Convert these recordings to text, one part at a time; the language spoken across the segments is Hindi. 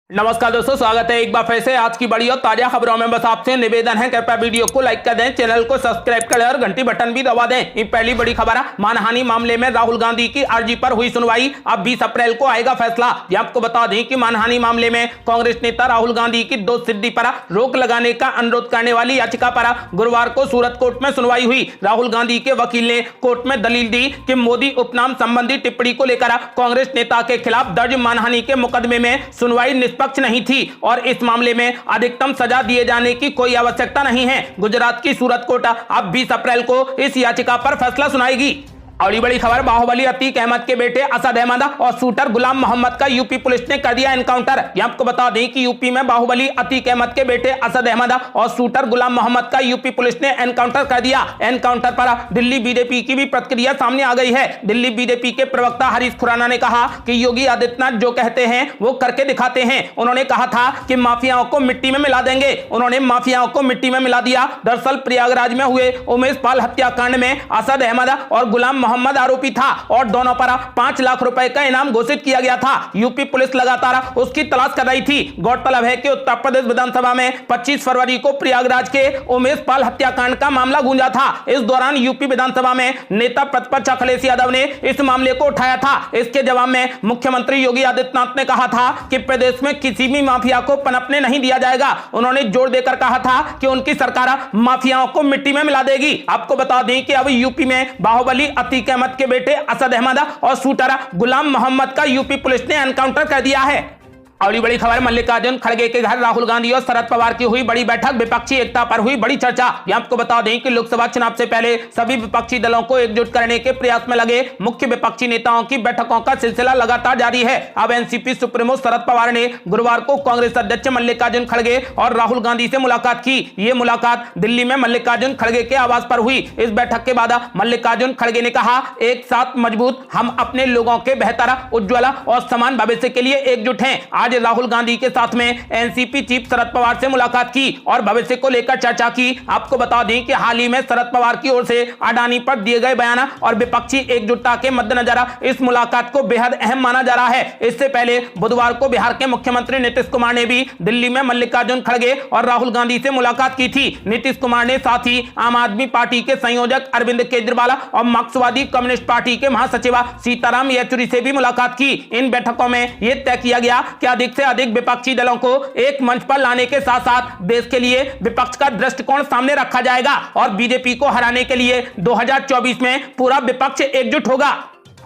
नमस्कार दोस्तों, स्वागत है एक बार फिर से आज की बड़ी और ताजा खबरों में। बस आपसे निवेदन है, कृपया वीडियो को लाइक कर दें, चैनल को सब्सक्राइब करें और घंटी बटन भी दबा दें। ये पहली बड़ी खबर है। मानहानि मामले में राहुल गांधी की अर्जी पर हुई सुनवाई। अब 20 अप्रैल को आएगा फैसला। ये आपको बता दें कि मानहानि मामले में कांग्रेस नेता राहुल गांधी की दोष सिद्धि पर रोक लगाने का अनुरोध करने वाली याचिका पर गुरुवार को सूरत कोर्ट में सुनवाई हुई। राहुल गांधी के वकील ने कोर्ट में दलील दी कि मोदी उपनाम संबंधी टिप्पणी को लेकर कांग्रेस नेता के खिलाफ दर्ज मानहानि के मुकदमे में सुनवाई निष्पक्ष नहीं थी और इस मामले में अधिकतम सजा दिए जाने की कोई आवश्यकता नहीं है। गुजरात की सूरत कोर्ट अब 20 अप्रैल को इस याचिका पर फैसला सुनाएगी। और बड़ी खबर, बाहुबली अतीक अहमद के बेटे असद अहमद और शूटर गुलाम मोहम्मद का यूपी पुलिस ने कर दिया एनकाउंटर। आपको बता दें कि यूपी में बाहुबली अतीक अहमद के बेटे असद अहमद और शूटर गुलाम मोहम्मद का यूपी पुलिस ने एनकाउंटर कर दिया। एनकाउंटर पर दिल्ली बीजेपी की भी प्रतिक्रिया सामने आ गई है। दिल्ली बीजेपी के प्रवक्ता हरीश खुराना ने कहा कि योगी आदित्यनाथ जो कहते हैं वो करके दिखाते हैं। उन्होंने कहा था कि माफियाओं को मिट्टी में मिला देंगे। उन्होंने माफियाओं को मिट्टी में मिला दिया। दरअसल प्रयागराज में हुए उमेश पाल हत्याकांड में असद अहमद और गुलाम मोहम्मद आरोपी था और दोनों पर 5 लाख रुपए का इनाम घोषित किया गया था। यूपी पुलिस लगातार उसकी तलाश कर रही थी। गौरतलब है कि उत्तर प्रदेश विधानसभा में 25 फरवरी को प्रयागराज के उमेश पाल हत्याकांड का मामला गूंजा था। इस दौरान यूपी विधानसभा में नेता प्रतिपक्ष अखिलेश यादव ने इस मामले को उठाया था। इसके जवाब में मुख्यमंत्री योगी आदित्यनाथ ने कहा था कि प्रदेश में किसी भी माफिया को पनपने नहीं दिया जाएगा। उन्होंने जोर देकर कहा था कि उनकी सरकार माफियाओं को मिट्टी में मिला देगी। आपको बता दें कि अब यूपी में बाहुबली अतीक अहमद के बेटे असद अहमद और शूटर गुलाम मोहम्मद का यूपी पुलिस ने एनकाउंटर कर दिया है। और बड़ी खबर, मल्लिकार्जुन खड़गे के घर राहुल गांधी और शरद पवार की हुई बड़ी बैठक। विपक्षी एकता पर हुई बड़ी चर्चा। आपको बता दें कि लोकसभा चुनाव से पहले सभी विपक्षी दलों को एकजुट करने के प्रयास में लगे मुख्य विपक्षी नेताओं की बैठकों का सिलसिला लगातार जारी है। अब एनसीपी सुप्रीमो शरद पवार ने गुरुवार को कांग्रेस अध्यक्ष मल्लिकार्जुन खड़गे और राहुल गांधी से मुलाकात की। ये मुलाकात दिल्ली में मल्लिकार्जुन खड़गे के आवास पर हुई। इस बैठक के बाद मल्लिकार्जुन खड़गे ने कहा, एक साथ मजबूत, हम अपने लोगों के बेहतर, उज्ज्वल और समान भविष्य के लिए एकजुट हैं। आज राहुल गांधी के साथ में एनसीपी चीफ शरद पवार से मुलाकात की और भविष्य को लेकर चर्चा की। आपको बता दें कि हाल ही में शरद पवार की ओर से अडानी पर दिए गए बयान और विपक्षी एकजुटता के मद्देनजर इस मुलाकात को बेहद अहम माना जा रहा है। इससे पहले बुधवार को बिहार के मुख्यमंत्री नीतीश कुमार ने भी दिल्ली में मल्लिकार्जुन खड़गे और राहुल गांधी से मुलाकात की थी। नीतीश कुमार ने साथ ही आम आदमी पार्टी के संयोजक अरविंद केजरीवाल और मार्क्सवादी कम्युनिस्ट पार्टी के महासचिव सीताराम येचुरी से भी मुलाकात की। इन बैठकों में यह तय किया गया कि अधिक से अधिक विपक्षी दलों को एक मंच पर लाने के साथ साथ देश के लिए विपक्ष का दृष्टिकोण सामने रखा जाएगा और बीजेपी को हराने के लिए 2024 में पूरा विपक्ष एकजुट होगा।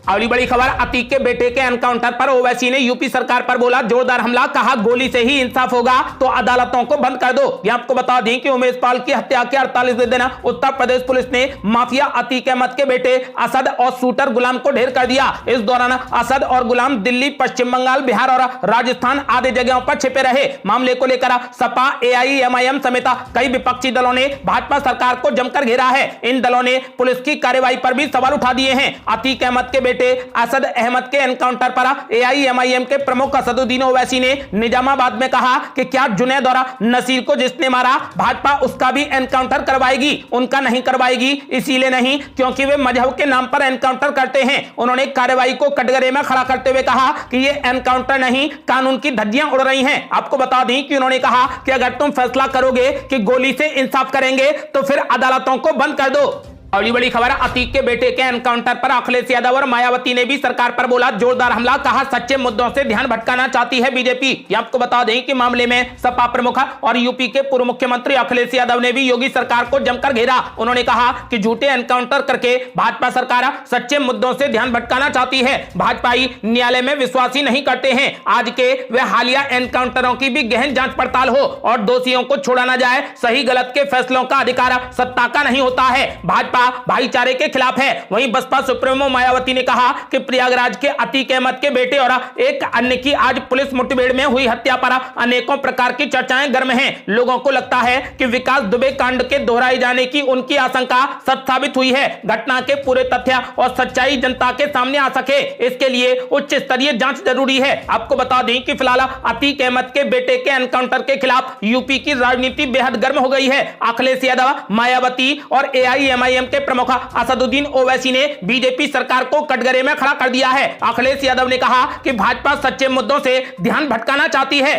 अगली बड़ी खबर, अतीक के बेटे के एनकाउंटर पर ओवैसी ने यूपी सरकार पर बोला जोरदार हमला। कहा, गोली से ही इंसाफ होगा तो अदालतों को बंद कर दो। ये आपको बता दें कि उमेश पाल की हत्या के 48वें दिन उत्तर प्रदेश पुलिस ने माफिया अतीक अहमद के बेटे असद और शूटर गुलाम को ढेर कर दिया। इस दौरान असद और गुलाम दिल्ली, पश्चिम बंगाल, बिहार और राजस्थान आदि जगहों पर छिपे रहे। मामले को लेकर सपा, AIMIM समेत कई विपक्षी दलों ने भाजपा सरकार को जमकर घेरा है। इन दलों ने पुलिस की कार्रवाई पर भी सवाल उठा दिए हैं। अतीक अहमद के बेटे असद अहमद के एनकाउंटर पर AIMIM के प्रमुख असदुद्दीन ओवैसी ने निजामाबाद में कहा कि क्या जुनैद और नसीर को जिसने मारा भाजपा उसका भी एनकाउंटर करवाएगी? उनका नहीं करवाएगी, इसीलिए नहीं क्योंकि वे मजहब के नाम पर एनकाउंटर करते हैं। उन्होंने कार्रवाई को कटघरे में खड़ा करते हुए कहा कि यह एनकाउंटर नहीं, कानून की धज्जियां उड़ रही हैं। आपको बता दें कि उन्होंने कहा कि अगर तुम फैसला करोगे कि गोली से इंसाफ करेंगे तो फिर अदालतों को बंद कर दो। अगली बड़ी खबर, अतीक के बेटे के एनकाउंटर पर अखिलेश यादव और मायावती ने भी सरकार पर बोला जोरदार हमला। कहा, सच्चे मुद्दों से ध्यान भटकाना चाहती है बीजेपी। आपको बता दें कि मामले में सपा प्रमुख और यूपी के पूर्व मुख्यमंत्री अखिलेश यादव ने भी योगी सरकार को जमकर घेरा। उन्होंने कहा कि झूठे एनकाउंटर करके भाजपा सरकार सच्चे मुद्दों से ध्यान भटकाना चाहती है। भाजपाई न्यायालय में विश्वास ही नहीं करते हैं। आज के वे हालिया एनकाउंटरों की भी गहन जांच पड़ताल हो और दोषियों को छोड़ा ना जाए। सही गलत के फैसलों का अधिकार सत्ता का नहीं होता है, भाजपा भाईचारे के खिलाफ है। वहीं बसपा सुप्रीमो मायावती ने कहा कि प्रयागराज के अतीक अहमद के बेटे और एक अन्य की आज पुलिस मुठभेड़ में हुई हत्या पर अनेकों प्रकार की चर्चाएं गर्म हैं। लोगों को लगता है कि विकास दुबे कांड के दोहराए जाने की उनकी आशंका सच साबित हुई है। घटना के पूरे तथ्य और सच्चाई जनता के सामने आ सके, इसके लिए उच्च स्तरीय जांच जरूरी है। आपको बता दें कि फिलहाल अतीक अहमद के बेटे के एनकाउंटर के खिलाफ यूपी की राजनीति बेहद गर्म हो गई है। अखिलेश यादव, मायावती और AIMIM के प्रमुख असदुद्दीन ओवैसी ने बीजेपी सरकार को कटघरे में खड़ा कर दिया है। अखिलेश यादव ने कहा कि भाजपा सच्चे मुद्दों से ध्यान भटकाना चाहती है।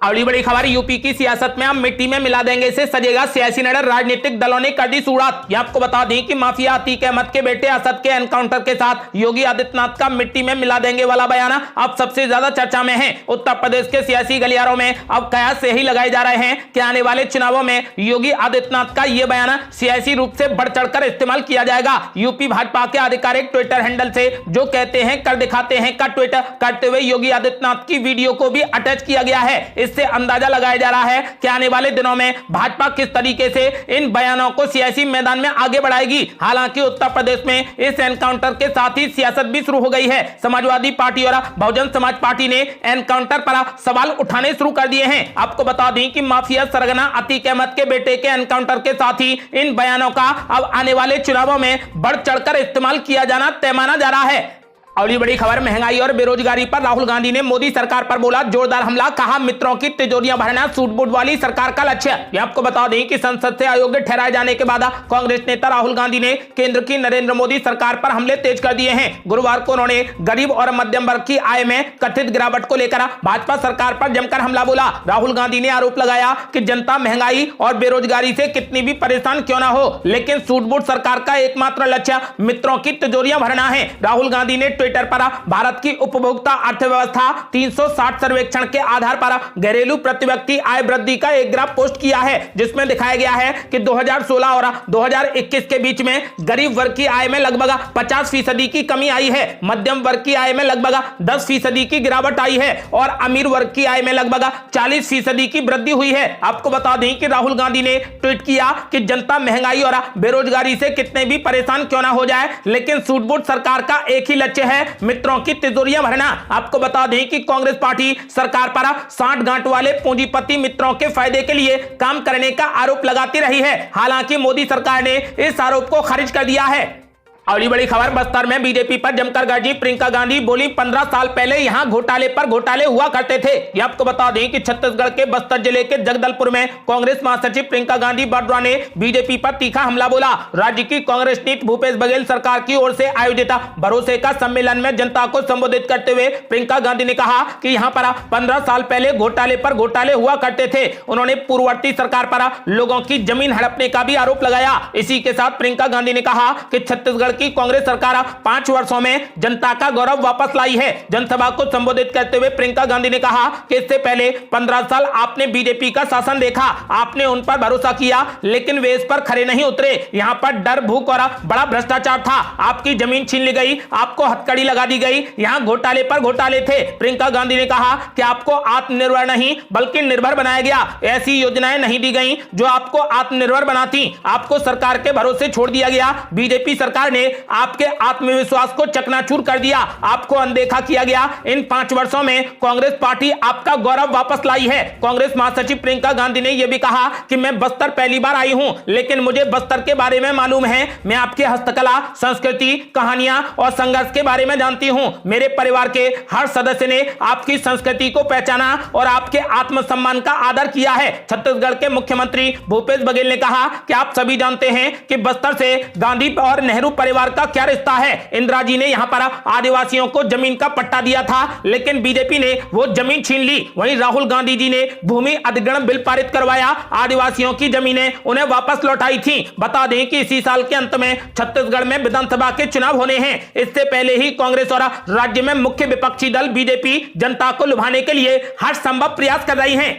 अगली बड़ी खबर, यूपी की सियासत में हम मिट्टी में मिला देंगे से सजेगा सियासी नडर, राजनीतिक दलों ने कर दी शुरुआत। ये आपको बता दें कि माफिया अतीक अहमद के बेटे असद के एनकाउंटर के साथ योगी आदित्यनाथ का मिट्टी में मिला देंगे वाला बयान अब सबसे ज्यादा चर्चा में है। उत्तर प्रदेश के सियासी गलियारों में अब कयास से ही लगाए जा रहे हैं कि आने वाले चुनावों में योगी आदित्यनाथ का यह बयान सियासी रूप से बढ़ चढ़कर इस्तेमाल किया जाएगा। यूपी भाजपा के आधिकारिक ट्विटर हैंडल से जो कहते हैं कर दिखाते हैं का ट्वीट करते हुए योगी आदित्यनाथ की वीडियो को भी अटैच किया गया है। इससे अंदाजा लगाया जा रहा है कि आने वाले दिनों में भाजपा किस तरीके से इन बयानों को सियासी मैदान में आगे बढ़ाएगी। हालांकि उत्तर प्रदेश में इस एनकाउंटर के साथ ही सियासत भी शुरू हो गई है। समाजवादी पार्टी और बहुजन समाज पार्टी ने एनकाउंटर पर सवाल उठाने शुरू कर दिए हैं। आपको बता दें कि माफिया सरगना अतीक अहमद के बेटे के एनकाउंटर के साथ ही इन बयानों का अब आने वाले चुनावों में बढ़ चढ़कर इस्तेमाल किया जाना तय माना जा रहा है। अगली बड़ी खबर, महंगाई और बेरोजगारी पर राहुल गांधी ने मोदी सरकार पर बोला जोरदार हमला, कहा मित्रों की तिजोरियां भरना सूट बूट वाली सरकार का लक्ष्य। ये आपको बता दें कि संसद से अयोग्य ठहराए जाने के बाद कांग्रेस नेता राहुल गांधी ने केंद्र की नरेंद्र मोदी सरकार पर हमले तेज कर दिए हैं। गुरुवार को उन्होंने गरीब और मध्यम वर्ग की आय में कथित गिरावट को लेकर भाजपा सरकार पर जमकर हमला बोला। राहुल गांधी ने आरोप लगाया कि जनता महंगाई और बेरोजगारी से कितनी भी परेशान क्यों ना हो, लेकिन सूट बूट सरकार का एकमात्र लक्ष्य मित्रों की तिजोरियां भरना है। राहुल गांधी ने ट्विटर पर भारत की उपभोक्ता अर्थव्यवस्था 360 सर्वेक्षण के आधार पर घरेलू प्रति व्यक्ति आय वृद्धि का एक ग्राफ पोस्ट किया है, जिसमें दिखाया गया है कि 2016 और 2021 के बीच में गरीब वर्ग की आय में लगभग 50% की कमी आई है, मध्यम वर्ग की आय में लगभग 10% की गिरावट आई है और अमीर वर्ग की आय में लगभग 40% की वृद्धि हुई है। आपको बता दें कि राहुल गांधी ने ट्वीट किया कि जनता महंगाई और बेरोजगारी से कितने भी परेशान क्यों ना हो जाए, लेकिन सूट बूट सरकार का एक ही लक्ष्य है, मित्रों की तिजोरियां भरना। आपको बता दें कि कांग्रेस पार्टी सरकार पर 60 गांठ वाले पूंजीपति मित्रों के फायदे के लिए काम करने का आरोप लगाती रही है। हालांकि मोदी सरकार ने इस आरोप को खारिज कर दिया है। अगली बड़ी खबर, बस्तर में बीजेपी पर जमकर गरजी प्रियंका गांधी, बोली 15 साल पहले यहां घोटाले पर घोटाले हुआ करते थे। ये आपको बता दें कि छत्तीसगढ़ के बस्तर जिले के जगदलपुर में कांग्रेस महासचिव प्रियंका गांधी वाड्रा ने बीजेपी पर तीखा हमला बोला। राज्य की कांग्रेस नीति भूपेश बघेल सरकार की ओर से आयोजित भरोसे का सम्मेलन में जनता को संबोधित करते हुए प्रियंका गांधी ने कहा कि यहां पर 15 साल पहले घोटाले पर घोटाले हुआ करते थे। उन्होंने पूर्ववर्ती सरकार पर लोगों की जमीन हड़पने का भी आरोप लगाया। इसी के साथ प्रियंका गांधी ने कहा कि छत्तीसगढ़ की कांग्रेस सरकार 5 वर्षों में जनता का गौरव वापस लाई है। जनसभा को संबोधित करते हुए प्रियंका गांधी ने कहा कि इससे पहले 15 साल आपने बीजेपी का शासन देखा, आपने उन पर भरोसा किया, लेकिन वे इस पर खरे नहीं उतरे। यहां पर डर, भूख और बड़ा भ्रष्टाचार था। आपकी जमीन छीन ली गई, आपको हथकड़ी लगा दी गई, यहां घोटाले पर घोटाले थे। प्रियंका गांधी ने कहा कि आपको आत्मनिर्भर नहीं बल्कि निर्भर बनाया गया। ऐसी योजनाएं नहीं दी गई जो आपको आत्मनिर्भर बनाती, आपको सरकार के भरोसे छोड़ दिया गया। बीजेपी सरकार ने आपके आत्मविश्वास को चकनाचूर कर दिया, आपको अनदेखा किया गया। इन 5 वर्षों में कांग्रेस पार्टी आपका गौरव वापस लाई है। कांग्रेस महासचिव प्रियंका गांधी ने यह भी कहा कि मैं बस्तर पहली बार आई हूं, लेकिन मुझे बस्तर के बारे में मालूम है। मैं आपके हस्तकला, संस्कृति, कहानियां और संघर्ष के बारे में जानती हूं। मेरे परिवार के हर सदस्य ने आपकी संस्कृति को पहचाना और आपके आत्मसम्मान का आदर किया है। छत्तीसगढ़ के मुख्यमंत्री भूपेश बघेल ने कहा कि आप सभी जानते हैं कि बस्तर से गांधी और नेहरू परिवार का क्या रिश्ता है। इंदिरा जी ने यहां पर आदिवासियों को जमीन का पट्टा दिया था, लेकिन बीजेपी ने वो जमीन छीन ली। वहीं राहुल गांधी जी ने भूमि अधिग्रहण बिल पारित करवाया, आदिवासियों की जमीनें उन्हें वापस लौटाई थी। बता दें कि इसी साल के अंत में छत्तीसगढ़ में विधानसभा के चुनाव होने हैं। इससे पहले ही कांग्रेस और राज्य में मुख्य विपक्षी दल बीजेपी जनता को लुभाने के लिए हर संभव प्रयास कर रही है।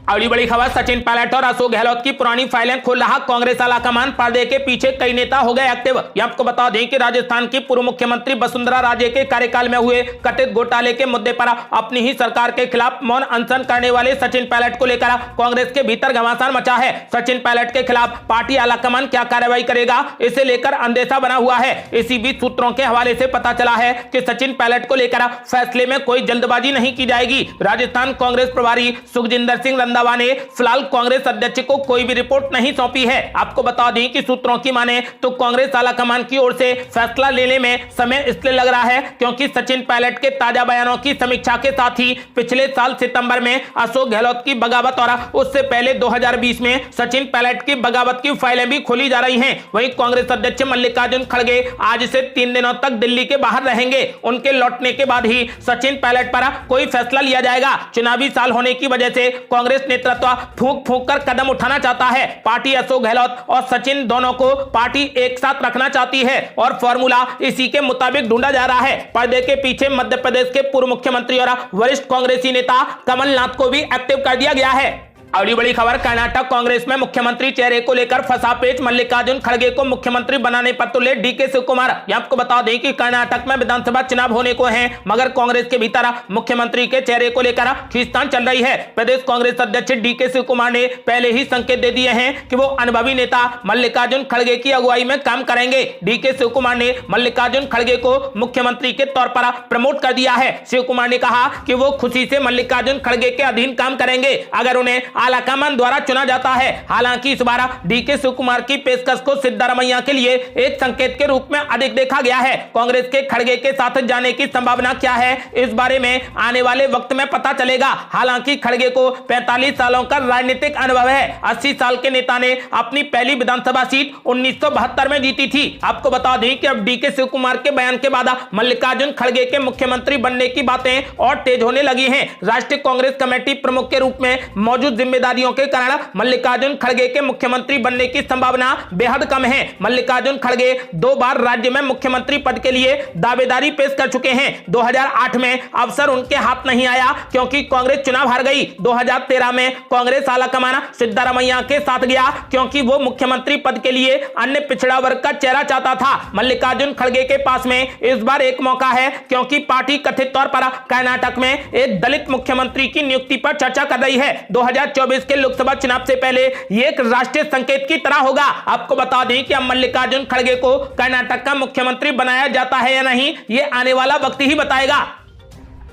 अगली बड़ी खबर, सचिन पायलट और अशोक गहलोत की पुरानी फाइलें खोल रहा कांग्रेस आलाकमान, पर्दे के पीछे कई नेता हो गए एक्टिव। ये आपको बता दें कि राजस्थान की पूर्व मुख्यमंत्री वसुंधरा राजे के कार्यकाल में हुए कथित घोटाले के मुद्दे पर अपनी ही सरकार के खिलाफ मौन अनशन करने वाले सचिन पायलट को लेकर कांग्रेस के भीतर घमासान मचा है। सचिन पायलट के खिलाफ पार्टी आलाकमान क्या कार्रवाई करेगा, इसे लेकर अंदेशा बना हुआ है। इसी बीच सूत्रों के हवाले से पता चला है कि सचिन पायलट को लेकर फैसले में कोई जल्दबाजी नहीं की जाएगी। राजस्थान कांग्रेस प्रभारी सुखजिंदर सिंह रंधावा ने फिलहाल कांग्रेस अध्यक्ष को कोई भी रिपोर्ट नहीं सौंपी है। आपको बता दें कि सूत्रों की माने तो कांग्रेस आलाकमान की ओर से फैसला लेने में समय इसलिए लग रहा है क्योंकि सचिन पायलट के ताजा बयानों की समीक्षा के साथ ही पिछले साल सितंबर में अशोक गहलोत की बगावत और उससे पहले 2020 में सचिन पायलट की बगावत की फाइलें भी खोली जा रही हैं। वहीं कांग्रेस अध्यक्ष मल्लिकार्जुन खड़गे आज से 3 दिनों तक दिल्ली के बाहर रहेंगे। उनके लौटने के बाद ही सचिन पायलट पर कोई फैसला लिया जाएगा। चुनावी साल होने की वजह से कांग्रेस नेतृत्व फूंक फूंक कर कदम उठाना चाहता है। पार्टी अशोक गहलोत और सचिन दोनों को पार्टी एक साथ रखना चाहती है और फॉर्मूला इसी के मुताबिक ढूंढा जा रहा है। पर्दे के पीछे मध्य प्रदेश के पूर्व मुख्यमंत्री और वरिष्ठ कांग्रेसी नेता कमलनाथ को भी एक्टिव कर दिया गया है। अगली बड़ी खबर, कर्नाटक कांग्रेस में मुख्यमंत्री चेहरे को लेकर फंसा पेच। मल्लिकार्जुन खड़गे को मुख्यमंत्री बनाने पर तुले डीके शिवकुमार। आपको बता दें कि कर्नाटक में विधानसभा चुनाव होने को हैं, मगर कांग्रेस के भीतर मुख्यमंत्री के चेहरे को लेकर खींचतान चल रही है। प्रदेश कांग्रेस अध्यक्ष डीके शिवकुमार ने पहले ही संकेत दे दिए हैं कि वो अनुभवी नेता मल्लिकार्जुन खड़गे की अगुवाई में काम करेंगे। डीके शिवकुमार ने मल्लिकार्जुन खड़गे को मुख्यमंत्री के तौर पर प्रमोट कर दिया है। शिवकुमार ने कहा कि वो खुशी से मल्लिकार्जुन खड़गे के अधीन काम करेंगे अगर उन्हें आलाकमान द्वारा चुना जाता है। हालांकि इस बार डीके शिवकुमार की पेशकश को सिद्धारमैया के लिए एक संकेत के रूप में अधिक देखा गया है। कांग्रेस के खड़गे के साथ जाने की संभावना क्या है, इस बारे में आने वाले वक्त में पता चलेगा। हालांकि खड़गे को 45 सालों का राजनीतिक अनुभव है। 80 साल के नेता ने अपनी पहली विधानसभा सीट 1972 में जीती थी। आपको बता दें कि अब डीके शिवकुमार के बयान के बाद मल्लिकार्जुन खड़गे के मुख्यमंत्री बनने की बातें और तेज होने लगी हैं। राष्ट्रीय कांग्रेस कमेटी प्रमुख के रूप में मौजूद जिम्मेदारियों के कारण मल्लिकार्जुन खड़गे के मुख्यमंत्री बनने की संभावना बेहद कम है। मल्लिकार्जुन खड़गे 2 बार राज्य में मुख्यमंत्री पद के लिए दावेदारी पेश कर चुके हैं। 2008 में अवसर उनके हाथ नहीं आया क्योंकि कांग्रेस चुनाव हार गई। 2013 में कांग्रेस आलाकमान सिद्धारमैया के साथ गया क्योंकि वो मुख्यमंत्री पद के लिए अन्य पिछड़ा वर्ग का चेहरा चाहता था। मल्लिकार्जुन खड़गे के पास में इस बार एक मौका है क्योंकि पार्टी कथित तौर पर कर्नाटक में एक दलित मुख्यमंत्री की नियुक्ति पर चर्चा कर रही है। 2024 के लोकसभा चुनाव से पहले ये एक राष्ट्रीय संकेत की तरह होगा। आपको बता दें कि अब मल्लिकार्जुन खड़गे को कर्नाटक का मुख्यमंत्री बनाया जाता है या नहीं, ये आने वाला वक्त ही बताएगा।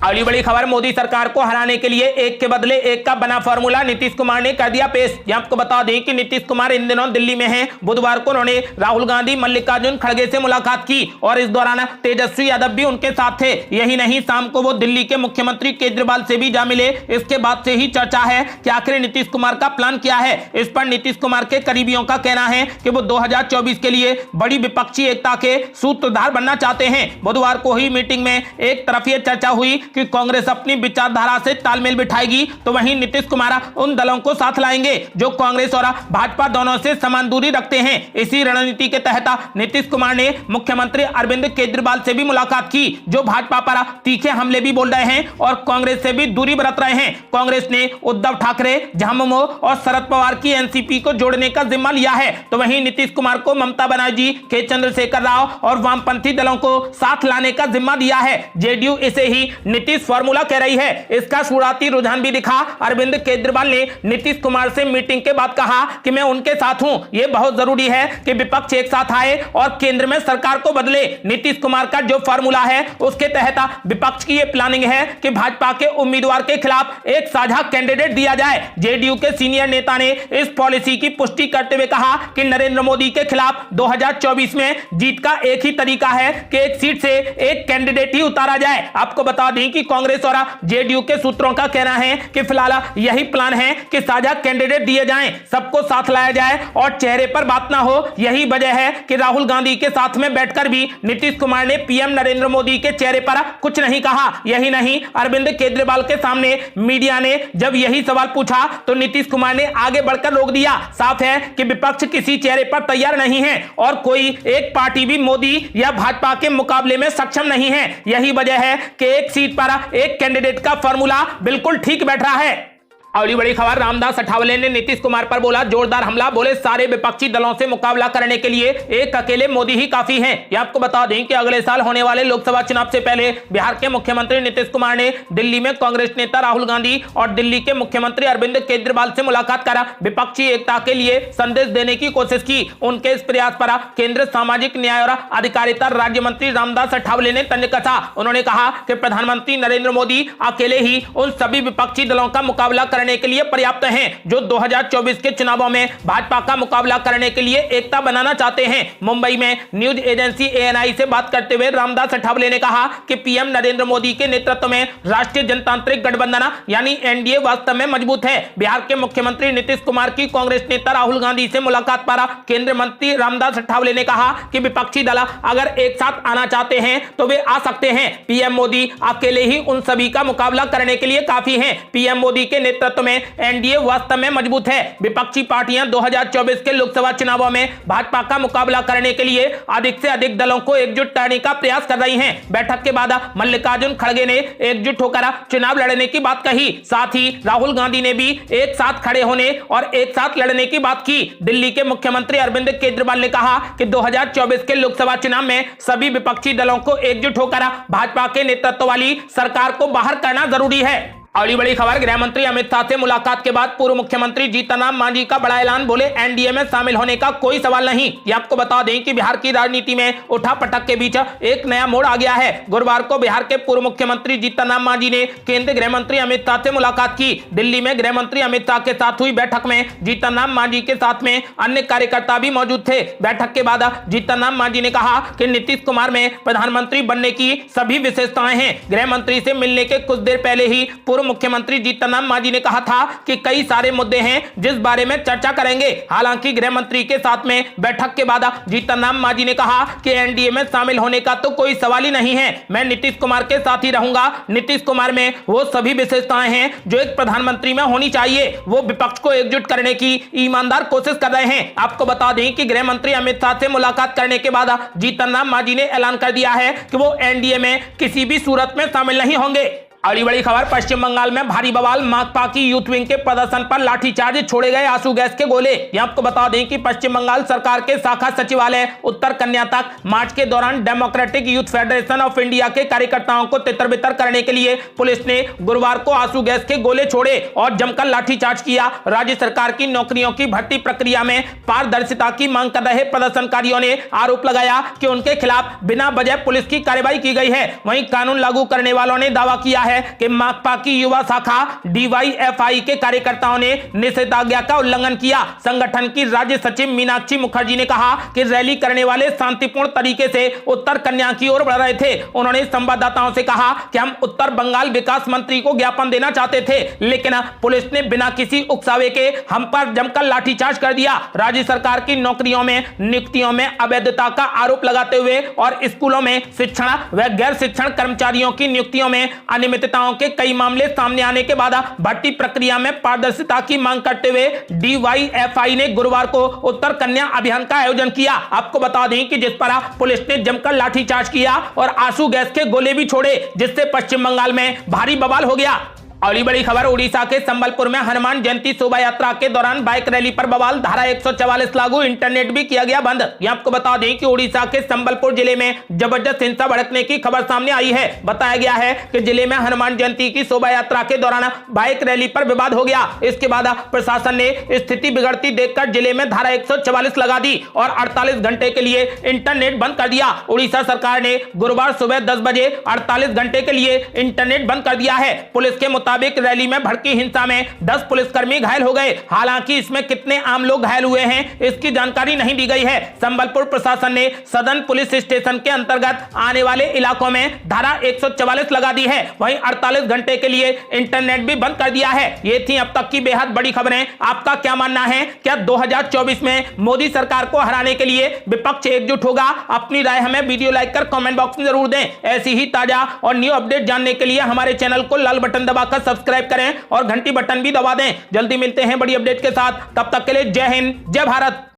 अगली बड़ी खबर, मोदी सरकार को हराने के लिए एक के बदले एक का बना फॉर्मूला नीतीश कुमार ने कर दिया पेश। आपको बता दें कि नीतीश कुमार इन दिनों दिल्ली में हैं। बुधवार को उन्होंने राहुल गांधी, मल्लिकार्जुन खड़गे से मुलाकात की और इस दौरान तेजस्वी यादव भी उनके साथ थे। यही नहीं, शाम को वो दिल्ली के मुख्यमंत्री केजरीवाल से भी जा मिले। इसके बाद से ही चर्चा है कि आखिर नीतीश कुमार का प्लान क्या है। इस पर नीतीश कुमार के करीबियों का कहना है कि वो 2024 के लिए बड़ी विपक्षी एकता के सूत्रधार बनना चाहते हैं। बुधवार को ही मीटिंग में एक तरफी चर्चा हुई कि कांग्रेस अपनी विचारधारा से तालमेल बिठाएगी तो वहीं नीतीश कुमार उन दलों को साथ लाएंगे जो कांग्रेस और भाजपा दोनों से समान दूरी रखते हैं। इसी रणनीति के तहत नीतीश कुमार ने मुख्यमंत्री अरविंद केजरीवाल से भी मुलाकात की जो भाजपा पर तीखे हमले भी बोल रहे हैं और कांग्रेस से भी दूरी बरत रहे हैं। कांग्रेस ने उद्धव ठाकरे, झामुमो और शरद पवार की एनसीपी को जोड़ने का जिम्मा लिया है तो वहीं नीतीश कुमार को ममता बनर्जी, के चंद्रशेखर राव और वामपंथी दलों को साथ लाने का जिम्मा दिया है। जेडीयू इसे ही नीतीश फॉर्मूला कह रही है। इसका शुरुआती रुझान भी दिखा। अरविंद केजरीवाल ने नीतीश कुमार से मीटिंग के बाद कहा कि मैं उनके साथ हूं। यह बहुत जरूरी है कि विपक्ष एक साथ आए और केंद्र में सरकार को बदले। नीतीश कुमार का जो फॉर्मूला है उसके तहत विपक्ष की यह प्लानिंग है कि भाजपा के उम्मीदवार के खिलाफ एक साझा कैंडिडेट दिया जाए। जेडीयू के सीनियर नेता ने इस पॉलिसी की पुष्टि करते हुए कहा कि नरेंद्र मोदी के खिलाफ 2024 में जीत का एक ही तरीका है कि एक सीट से एक कैंडिडेट ही उतारा जाए। आपको बता दें कि कांग्रेस और जेडीयू के सूत्रों का कहना है कि फिलहाल यही प्लान है कि साझा कैंडिडेट दिए जाएं, सबको साथ लाया जाए और चेहरे पर बात ना हो। यही वजह है कि राहुल गांधी के साथ में बैठकर भी नीतीश कुमार ने पीएम नरेंद्र मोदी के चेहरे पर कुछ नहीं कहा। यही नहीं, अरविंद केजरीवाल के सामने मीडिया ने जब यही सवाल पूछा तो नीतीश कुमार ने आगे बढ़कर रोक दिया। साफ है कि विपक्ष किसी चेहरे पर तैयार नहीं है और कोई एक पार्टी भी मोदी या भाजपा के मुकाबले में सक्षम नहीं है। यही वजह है कि एक सीट पर एक कैंडिडेट का फॉर्मूला बिल्कुल ठीक बैठ रहा है। अगली बड़ी खबर, रामदास अठावले ने नीतीश कुमार पर बोला जोरदार हमला। बोले सारे विपक्षी दलों से मुकाबला करने के लिए एक अकेले मोदी ही काफी हैं। ये आपको बता दें कि अगले साल होने वाले लोकसभा चुनाव से पहले बिहार के मुख्यमंत्री नीतीश कुमार ने दिल्ली में कांग्रेस नेता राहुल गांधी और दिल्ली के मुख्यमंत्री अरविंद केजरीवाल से मुलाकात कर विपक्षी एकता के लिए संदेश देने की कोशिश की। उनके इस प्रयास पर केंद्रीय सामाजिक न्याय और अधिकारिता राज्य मंत्री रामदास अठावले ने तंज कसा। उन्होंने कहा कि प्रधानमंत्री नरेंद्र मोदी अकेले ही उन सभी विपक्षी दलों का मुकाबला करने के लिए पर्याप्त हैं, जो 2024 के चुनावों में भाजपा का मुकाबला करने के लिए एकता बनाना चाहते हैं। मुंबई में न्यूज एजेंसी ANI से बात करते हुए रामदास अठावले ने कहा कि पीएम नरेंद्र मोदी के नेतृत्व में राष्ट्रीय जनतांत्रिक गठबंधन यानी NDA वास्तव में मजबूत है। बिहार के मुख्यमंत्री नीतीश कुमार की कांग्रेस नेता राहुल गांधी से मुलाकात पर केंद्रीय मंत्री रामदास अठावले ने कहा कि विपक्षी दल अगर एक साथ आना चाहते हैं तो वे आ सकते हैं। पीएम मोदी अकेले ही उन सभी का मुकाबला करने के लिए काफी हैं। पीएम मोदी के नेतृत्व में NDA वास्तव में मजबूत है। विपक्षी पार्टियां 2024 के लोकसभा चुनावों में भाजपा का मुकाबला करने के लिए अधिक से अधिक दलों को एकजुट करने का प्रयास कर रही हैं। बैठक के बाद मल्लिकार्जुन खड़गे ने एकजुट होकर चुनाव लड़ने की बात कही। साथ ही राहुल गांधी ने भी एक साथ खड़े होने और एक साथ लड़ने की बात की। दिल्ली के मुख्यमंत्री अरविंद केजरीवाल ने कहा कि 2024 के लोकसभा चुनाव में सभी विपक्षी दलों को एकजुट होकर भाजपा के नेतृत्व वाली सरकार को बाहर करना जरूरी है। अगली बड़ी खबर, गृह मंत्री अमित शाह से मुलाकात के बाद पूर्व मुख्यमंत्री जीतनराम मांझी का बड़ा ऐलान, बोले NDA में शामिल होने का कोई सवाल नहीं। ये आपको बता दें कि बिहार की राजनीति में उठापटक के बीच एक नया मोड़ आ गया है। गुरुवार को बिहार के पूर्व मुख्यमंत्री जीतनराम मांझी ने केंद्रीय गृह मंत्री अमित शाह से मुलाकात की। दिल्ली में गृह मंत्री अमित शाह के साथ हुई बैठक में जीतनराम मांझी के साथ में अन्य कार्यकर्ता भी मौजूद थे। बैठक के बाद जीतनराम मांझी ने कहा कि नीतीश कुमार में प्रधानमंत्री बनने की सभी विशेषताएं हैं। गृह मंत्री से मिलने के कुछ देर पहले ही पूर्व मुख्यमंत्री जीतनराम मांझी ने कहा था कि कई सारे मुद्दे हैं जिस बारे में चर्चा करेंगे। हालांकि गृह मंत्री के साथ में बैठक के बाद जीतनराम मांझी ने कहा कि NDA में शामिल होने का तो कोई सवाल ही नहीं है, मैं नीतीश कुमार के साथ ही रहूंगा। नीतीश कुमार में वो सभी विशेषताएं हैं जो एक प्रधानमंत्री में होनी चाहिए। वो विपक्ष को एकजुट करने की ईमानदार कोशिश कर रहे हैं। आपको बता दें कि गृह मंत्री अमित शाह से मुलाकात करने के बाद जीतनराम मांझी ने ऐलान कर दिया है कि वो NDA में किसी भी सूरत में शामिल नहीं होंगे। अगली बड़ी खबर, पश्चिम बंगाल में भारी बवाल, माकपा की यूथ विंग के प्रदर्शन पर लाठीचार्ज, छोड़े गए आंसू गैस के गोले। यहां आपको बता दें कि पश्चिम बंगाल सरकार के शाखा सचिवालय उत्तर कन्या तक मार्च के दौरान democratic youth federation of India के कार्यकर्ताओं को तितर-बितर करने के लिए पुलिस ने गुरुवार को आंसू गैस के गोले छोड़े और जमकर लाठीचार्ज किया। राज्य सरकार की नौकरियों की भर्ती प्रक्रिया में पारदर्शिता की मांग कर रहे प्रदर्शनकारियों ने आरोप लगाया कि उनके खिलाफ बिना वजह पुलिस की कार्रवाई की गई है। वहीं कानून लागू करने वालों ने दावा किया कि माकपा की युवा शाखा DYFI के कार्यकर्ताओं ने निषेधाज्ञा का उल्लंघन किया। संगठन की राज्य सचिव मीनाक्षी मुखर्जी ने कहा कि रैली करने वाले शांतिपूर्ण तरीके से उत्तर कन्या की ओर बढ़ रहे थे। उन्होंने संवाददाताओं से कहा कि हम उत्तर बंगाल विकास मंत्री को ज्ञापन देना चाहते थे, लेकिन पुलिस ने बिना किसी उकसावे के हम पर जमकर लाठीचार्ज कर दिया। राज्य सरकार की नौकरियों में नियुक्तियों में अवैधता का आरोप लगाते हुए और स्कूलों में शिक्षण व गैर शिक्षण कर्मचारियों की नियुक्तियों में अनियमितताओं के कई मामले सामने आने के बाद भर्ती प्रक्रिया में पारदर्शिता की मांग करते हुए DYFI ने गुरुवार को उत्तर कन्या अभियान का आयोजन किया। आपको बता दें कि जिस पर पुलिस ने जमकर लाठीचार्ज किया और आंसू गैस के गोले भी छोड़े, जिससे पश्चिम बंगाल में भारी बवाल हो गया। अगली बड़ी खबर, उड़ीसा के संबलपुर में हनुमान जयंती शोभा यात्रा के दौरान बाइक रैली पर बवाल, धारा 144 लागू, इंटरनेट भी किया गया बंद। यहां आपको बता दें कि उड़ीसा के संबलपुर जिले में जबरदस्त हिंसा भड़कने की खबर सामने आई है। बताया गया है कि जिले में हनुमान जयंती की शोभा यात्रा के दौरान बाइक रैली पर विवाद हो गया। इसके बाद प्रशासन ने स्थिति बिगड़ती देखकर जिले में धारा 144 लगा दी और 48 घंटे के लिए इंटरनेट बंद कर दिया। उड़ीसा सरकार ने गुरुवार सुबह 10 बजे 48 घंटे के लिए इंटरनेट बंद कर दिया है। पुलिस के मुताबिक रैली में भड़की हिंसा में 10 पुलिसकर्मी घायल हो गए। हालांकि इसमें कितने आम लोग घायल हुए हैं इसकी जानकारी नहीं दी गई है। संबलपुर प्रशासन ने सदन पुलिस स्टेशन के अंतर्गत आने वाले इलाकों में धारा 144 लगा दी है। वहीं 48 घंटे के लिए इंटरनेट भी बंद कर दिया है। ये थी अब तक की बेहद बड़ी खबरें। आपका क्या मानना है? क्या 2024 में मोदी सरकार को हराने के लिए विपक्ष एकजुट होगा? अपनी राय हमें वीडियो लाइक कर कमेंट बॉक्स में जरूर दें। ऐसी ही ताजा और न्यू अपडेट जानने के लिए हमारे चैनल को लाल बटन दबाकर सब्सक्राइब करें और घंटी बटन भी दबा दें। जल्दी मिलते हैं बड़ी अपडेट के साथ, तब तक के लिए जय हिंद, जय भारत।